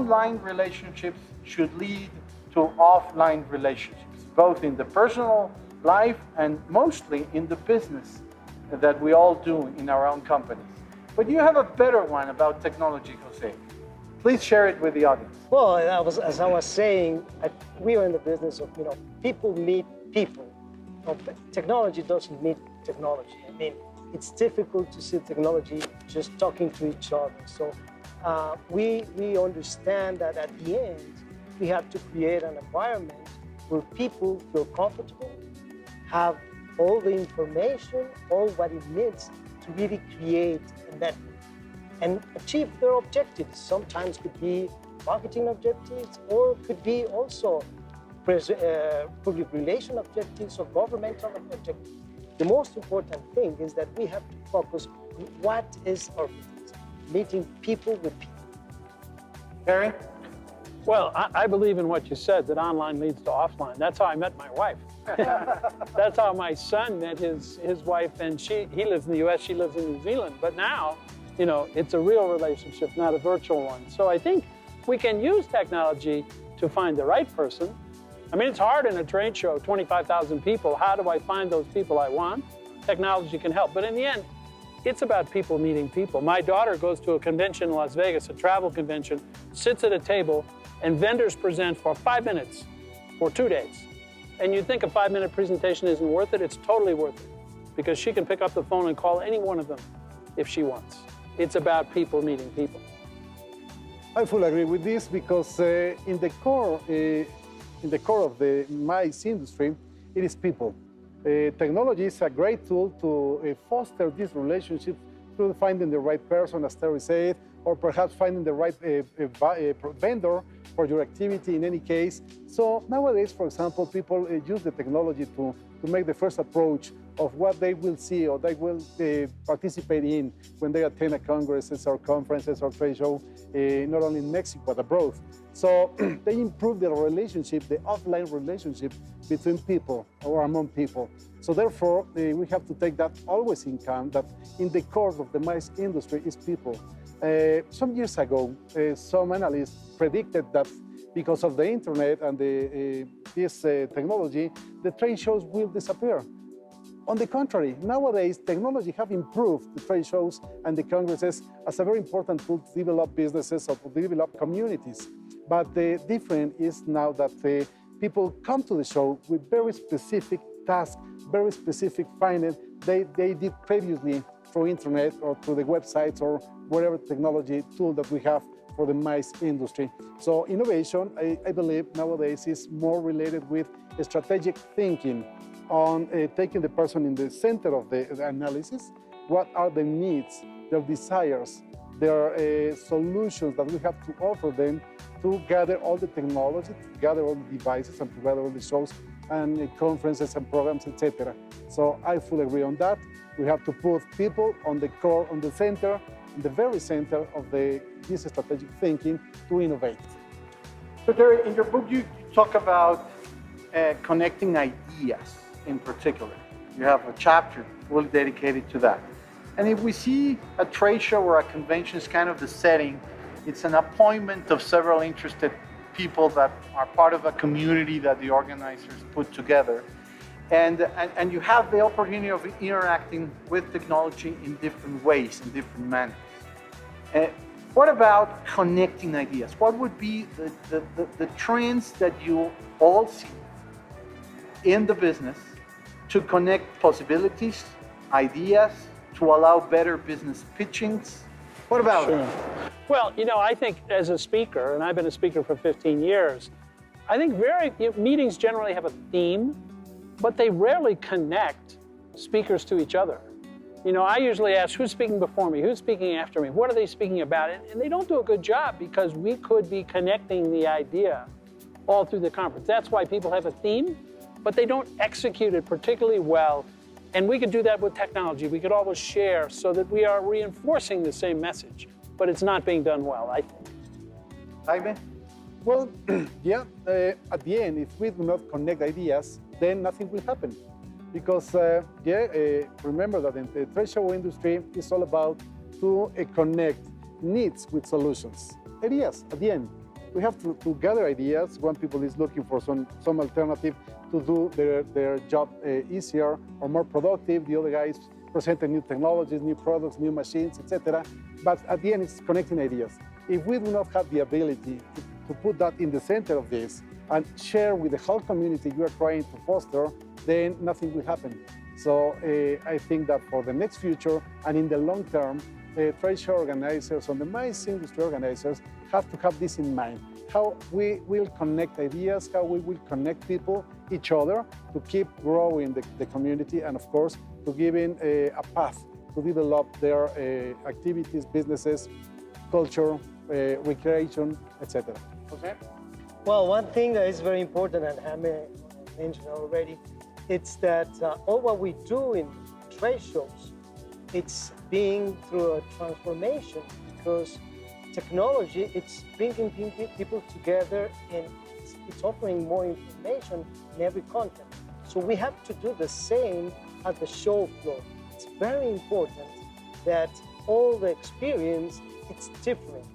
online relationships should lead to offline relationships, both in the personal life and mostly in the business that we all do in our own companies. But you have a better one about technology, Jose. Please share it with the audience. Well, as I was saying, we are in the business of, people meet people. Technology doesn't meet technology. I mean, it's difficult to see technology just talking to each other. So we understand that at the end, we have to create an environment where people feel comfortable, have all the information, all what it needs to really create a network and achieve their objectives. Sometimes could be marketing objectives, or could be also public relation objectives or governmental objectives. The most important thing is that we have to focus on what is our business, meeting people with people. Harry? Well, I believe in what you said, that online leads to offline. That's how I met my wife. That's how my son met his wife, and he lives in the US, she lives in New Zealand. But now, it's a real relationship, not a virtual one. So I think we can use technology to find the right person. I mean, it's hard in a trade show, 25,000 people. How do I find those people I want? Technology can help. But in the end, it's about people meeting people. My daughter goes to a convention in Las Vegas, a travel convention, sits at a table, and vendors present for 5 minutes for 2 days. And you think a 5-minute presentation isn't worth it? It's totally worth it, because she can pick up the phone and call any one of them if she wants. It's about people meeting people. I fully agree with this, because in the core of the MICE industry, it is people. Technology is a great tool to foster these relationships through finding the right person, as Terry said, or perhaps finding the right vendor for your activity in any case. So nowadays, for example, people use the technology to make the first approach of what they will see or they will participate in when they attend a congresses or conferences or trade show, not only in Mexico, but abroad. So they improve the relationship, the offline relationship between people or among people. So therefore, we have to take that always in account, that in the core of the MICE industry is people. Some years ago, some analysts predicted that because of the internet and this technology, the trade shows will disappear. On the contrary, nowadays, technology have improved the trade shows and the congresses as a very important tool to develop businesses or to develop communities. But the difference is now that people come to the show with very specific tasks, very specific findings they did previously through internet or through the websites or whatever technology tool that we have for the MICE industry. So innovation, I believe, nowadays is more related with strategic thinking on taking the person in the center of the analysis. What are the needs, their desires, their solutions that we have to offer them to gather all the technology, to gather all the devices, and to gather all the shows and conferences and programs, etc. So I fully agree on that. We have to put people on the core, on the center, in the very center of this strategic thinking to innovate. So Terry, in your book, you talk about connecting ideas in particular. You have a chapter fully dedicated to that. And if we see a trade show or a convention is kind of the setting, it's an appointment of several interested people that are part of a community that the organizers put together. And you have the opportunity of interacting with technology in different ways, in different manners. What about connecting ideas? What would be the trends that you all see in the business to connect possibilities, ideas, to allow better business pitchings? What about it? Well, I think as a speaker, and I've been a speaker for 15 years, I think meetings generally have a theme, but they rarely connect speakers to each other. I usually ask, who's speaking before me? Who's speaking after me? What are they speaking about? And they don't do a good job, because we could be connecting the idea all through the conference. That's why people have a theme, but they don't execute it particularly well. And we could do that with technology. We could always share so that we are reinforcing the same message, but it's not being done well, I think. Jaime? Well, yeah, at the end, if we do not connect ideas, then nothing will happen. Because, remember that in the trade show industry, it's all about to connect needs with solutions. Ideas, at the end. we have to gather ideas. One people is looking for some alternative to do their job easier or more productive. The other guys presenting new technologies, new products, new machines, etc. But at the end, it's connecting ideas. If we do not have the ability to put that in the center of this and share with the whole community you are trying to foster, then nothing will happen. So I think that for the next future and in the long term, trade show organizers and the MICE industry organizers have to have this in mind. How we will connect ideas, how we will connect people, each other, to keep growing the community, and of course, to give in a path to develop their activities, businesses, culture, recreation, etc. Okay. Well, one thing that is very important, and Jaime mentioned already, it's that all what we do in trade shows, it's being through a transformation, because technology, it's bringing people together, and it's offering more information in every content. So we have to do the same at the show floor. It's very important that all the experience, it's different,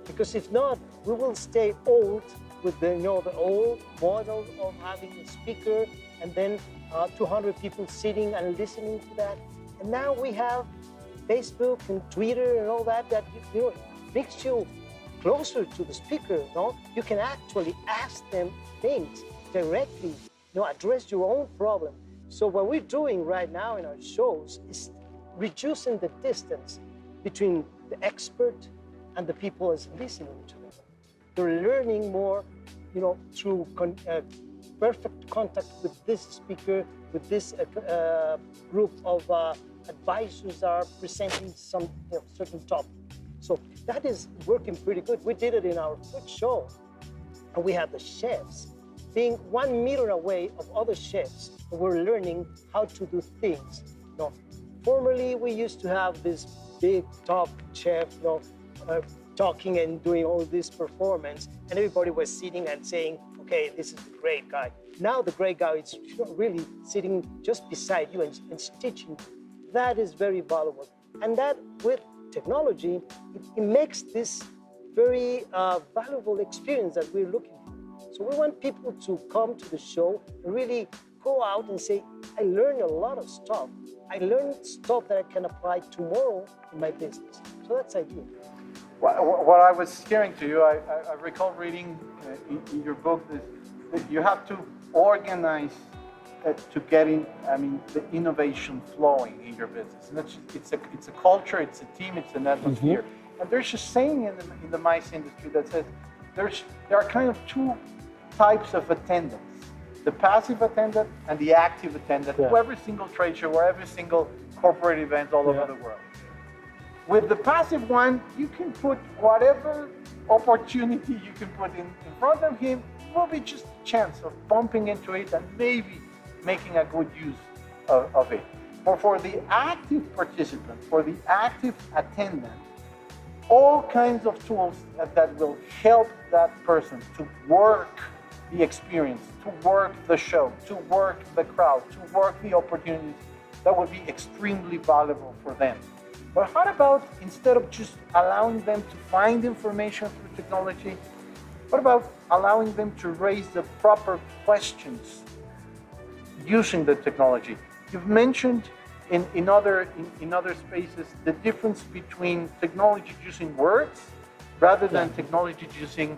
because if not, we will stay old with the old model of having a speaker and then 200 people sitting and listening to that. And now we have Facebook and Twitter and all that brings you closer to the speaker. No, you can actually ask them things directly. Address your own problem. So what we're doing right now in our shows is reducing the distance between the expert and the people as listening to them. They're learning more, through perfect contact with this speaker, with this group of advisors that are presenting some certain topic. So that is working pretty good. We did it in our food show, and we had the chefs being 1 meter away of other chefs, and we're learning how to do things. Formerly, we used to have this big top chef, talking and doing all this performance, and everybody was sitting and saying, okay, this is the great guy. Now the great guy is really sitting just beside you and teaching. That is very valuable. And that with technology, it makes this very valuable experience that we're looking for. So we want people to come to the show and really go out and say, I learned a lot of stuff. I learned stuff that I can apply tomorrow in my business. So that's the idea. What I was hearing to you, I recall reading in your book that you have to organize to getting, the innovation flowing in your business. And it's a culture, it's a team, it's an atmosphere. Mm-hmm. And there's a saying in the MICE industry that says there are kind of two types of attendants: the passive attendant and the active attendant, to every single trade show or every single corporate event all over the world. With the passive one, you can put whatever opportunity you can put in front of him. It will be just a chance of bumping into it and maybe making a good use of it. But for the active participant, for the active attendant, all kinds of tools that will help that person to work the experience, to work the show, to work the crowd, to work the opportunities, that would be extremely valuable for them. But how about, instead of just allowing them to find information through technology, what about allowing them to raise the proper questions using the technology? You've mentioned in other spaces the difference between technology using words rather than technology using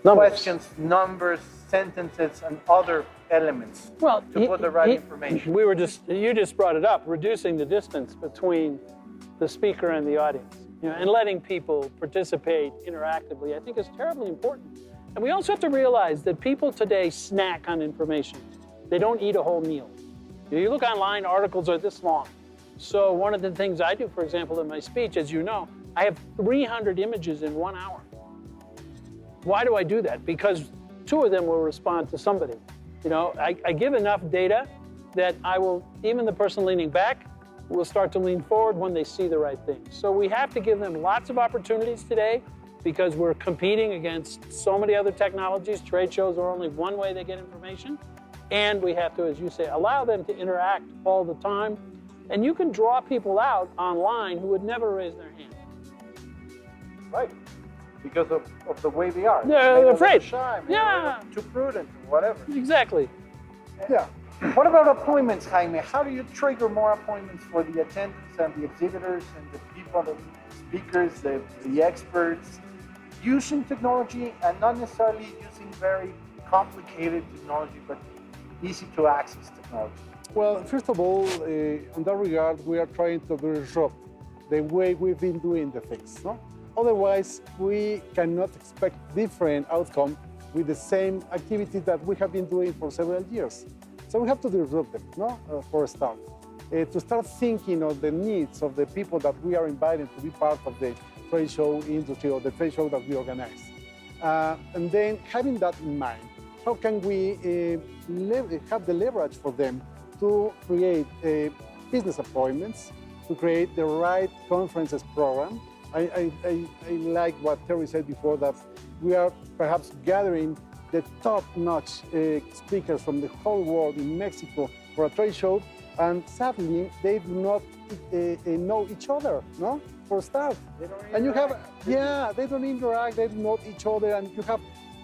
questions, numbers, sentences, and other elements to put the right information. You just brought it up, reducing the distance between the speaker and the audience, and letting people participate interactively, I think is terribly important. And we also have to realize that people today snack on information. They don't eat a whole meal. You look online, articles are this long. So one of the things I do, for example, in my speech, as you know, I have 300 images in 1 hour. Why do I do that? Because 2 of them will respond to somebody. I give enough data that even the person leaning back will start to lean forward when they see the right thing. So we have to give them lots of opportunities today, because we're competing against so many other technologies. Trade shows are only one way they get information. And we have to, as you say, allow them to interact all the time. And you can draw people out online who would never raise their hand. Right. because of the way they are. They're Maybe a little afraid. shy, maybe a Yeah. little too prudent, or whatever. Exactly. Yeah. What about appointments, Jaime? How do you trigger more appointments for the attendants and the exhibitors and the people, the speakers, the experts, using technology and not necessarily using very complicated technology, but easy to access technology? Well, first of all, in that regard, we are trying to disrupt the way we've been doing the things. No? Otherwise, we cannot expect different outcome with the same activity that we have been doing for several years. So we have to disrupt them, no? For a start. To start thinking of the needs of the people that we are inviting to be part of the trade show industry or the trade show that we organize. And then having that in mind, how can we have the leverage for them to create business appointments, to create the right conferences program. I like what Terry said before, that we are perhaps gathering the top-notch speakers from the whole world in Mexico for a trade show, and sadly, they do not know each other, no? For a start. And you have, yeah, they don't interact, they don't know each other, and you have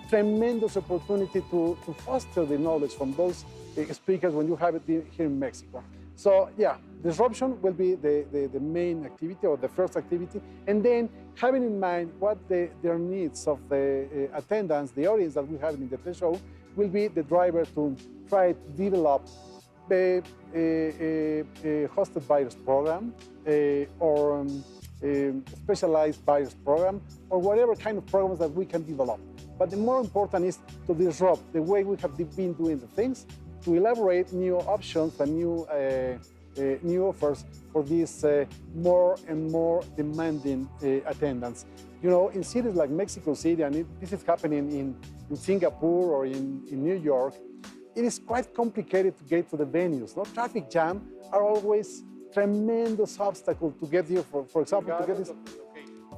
tremendous opportunity to foster the knowledge from those speakers when you have it here in Mexico. So yeah, disruption will be the main activity or the first activity, and then having in mind what their needs of the attendance, the audience that we have in the trade show, will be the driver to try to develop a hosted buyers program or specialized buyers program, or whatever kind of programs that we can develop. But the more important is to disrupt the way we have been doing the things, to elaborate new options and new offers for these more and more demanding attendance. You know, in cities like Mexico City, and this is happening in Singapore or in New York, it is quite complicated to get to the venues. No? Traffic jam are always tremendous obstacle to get here. For example, to get this.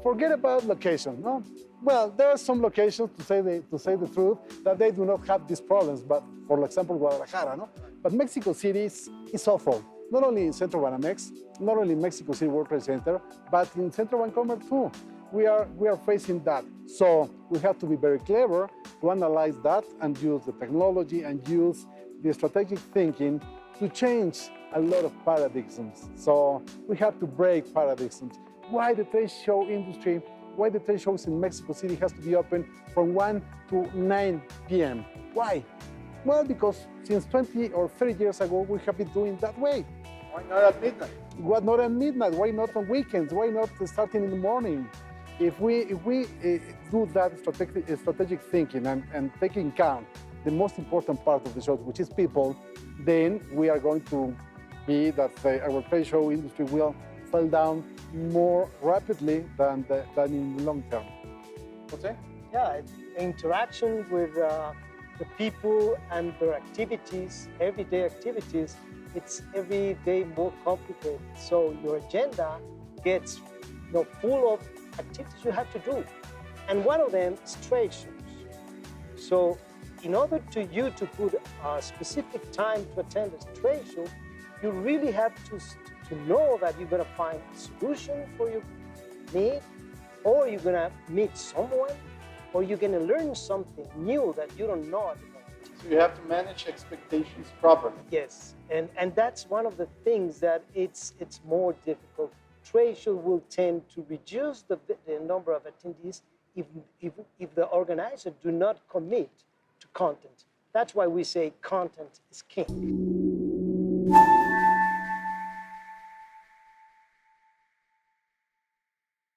Forget about location. No, well, there are some locations, to say the truth, that they do not have these problems. But for example, Guadalajara, no. But Mexico City is awful. Not only in Centro Banamex, not only in Mexico City World Trade Center, but in Centro Bancomer too. We are facing that. So we have to be very clever to analyze that and use the technology and use the strategic thinking to change a lot of paradigms. So we have to break paradigms. Why the trade show industry, why the trade shows in Mexico City has to be open from 1 to 9 p.m. Why? Well, because since 20 or 30 years ago, we have been doing that way. Why not at midnight? Why not at midnight? Why not on weekends? Why not starting in the morning? If we do that strategic thinking and take into account the most important part of the show, which is people, then we are going to be that our trade show industry will fall down more rapidly than in the long term. Jose? Yeah, interaction with the people and their activities, everyday activities, it's every day more complicated. So your agenda gets full of activities you have to do. And one of them is trade shows. So in order you to put a specific time to attend a trade show, you really have to know that you're going to find a solution for your need, or you're going to meet someone, or you're going to learn something new that you don't know at the moment. So you have to manage expectations properly. Yes, and that's one of the things that it's more difficult. Trade show will tend to reduce the number of attendees if the organizer do not commit to content. That's why we say content is king.